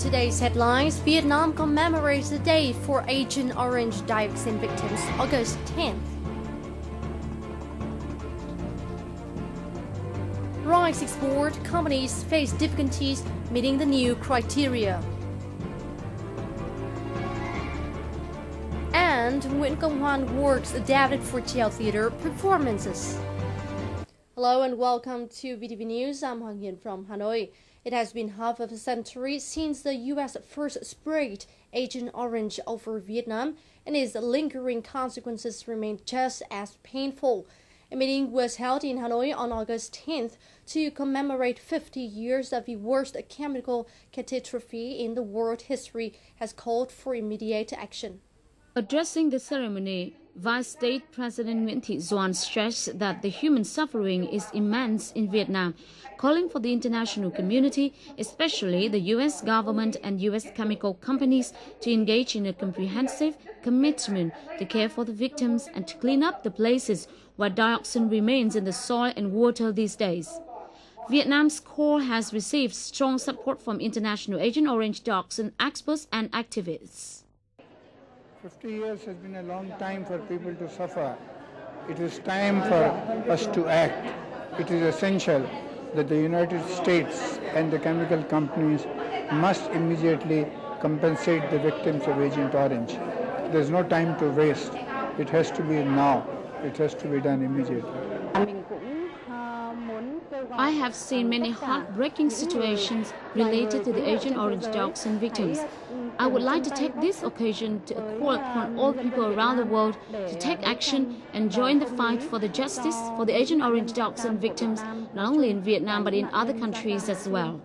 today's headlines, Vietnam commemorates the day for Agent Orange dioxin victims, August 10th. Rice export companies face difficulties meeting the new criteria. And Nguyễn Công Hoan works adapted for jail theater performances. Hello and welcome to VTV News. I'm Hoàng Hiền from Hanoi. It has been half of a century since the U.S. first sprayed Agent Orange over Vietnam, and its lingering consequences remain just as painful. A meeting was held in Hanoi on August 10th to commemorate 50 years of the worst chemical catastrophe in the world history, has called for immediate action. Addressing the ceremony, Vice State President Nguyễn Thị Doan stressed that the human suffering is immense in Vietnam, calling for the international community, especially the U.S. government and U.S. chemical companies, to engage in a comprehensive commitment to care for the victims and to clean up the places where dioxin remains in the soil and water these days. Vietnam's call has received strong support from international Agent Orange dioxin experts and activists. 50 years has been a long time for people to suffer. It is time for us to act. It is essential that the United States and the chemical companies must immediately compensate the victims of Agent Orange. There is no time to waste. It has to be now. It has to be done immediately. I have seen many heartbreaking situations related to the Agent Orange dioxin victims. I would like to take this occasion to call upon all people around the world to take action and join the fight for the justice for the Agent Orange dioxin victims, not only in Vietnam but in other countries as well.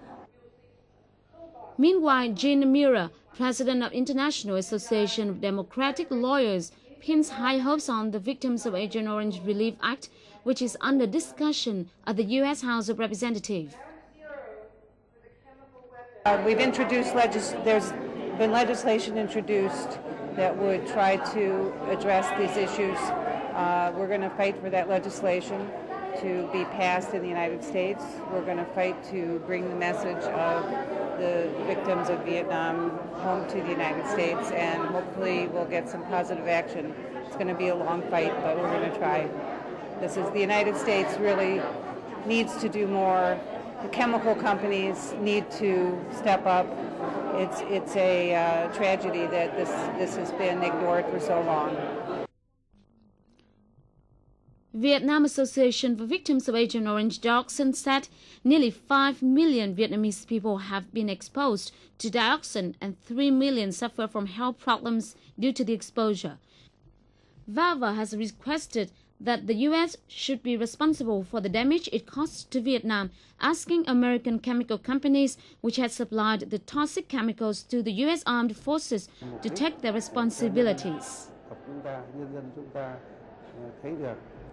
Meanwhile, Jean Mira, president of International Association of Democratic Lawyers, pins high hopes on the Victims of Agent Orange Relief Act, which is under discussion at the U.S. House of Representatives. We've introduced there's been legislation introduced that would try to address these issues. We're going to fight for that legislation to be passed in the United States. We're going to fight to bring the message of the victims of Vietnam home to the United States, and hopefully we'll get some positive action. It's going to be a long fight, but we're going to try. The United States really needs to do more. The chemical companies need to step up. It's a tragedy that this has been ignored for so long. Vietnam Association for Victims of Agent Orange dioxin said nearly 5 million Vietnamese people have been exposed to dioxin and 3 million suffer from health problems due to the exposure. VAVA has requested that the U.S. should be responsible for the damage it caused to Vietnam, asking American chemical companies, which had supplied the toxic chemicals to the U.S. armed forces, to take their responsibilities.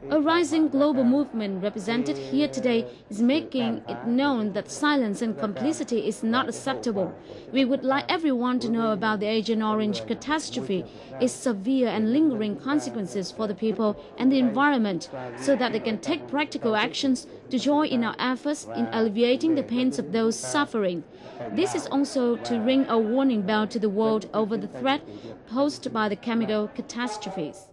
A rising global movement represented here today is making it known that silence and complicity is not acceptable. We would like everyone to know about the Agent Orange catastrophe, its severe and lingering consequences for the people and the environment, so that they can take practical actions to join in our efforts in alleviating the pains of those suffering. This is also to ring a warning bell to the world over the threat posed by the chemical catastrophes.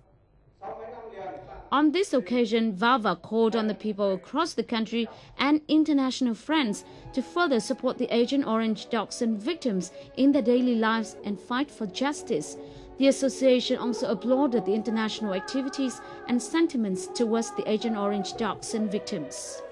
On this occasion, VAVA called on the people across the country and international friends to further support the Agent Orange dioxin victims in their daily lives and fight for justice. The association also applauded the international activities and sentiments towards the Agent Orange dioxin victims.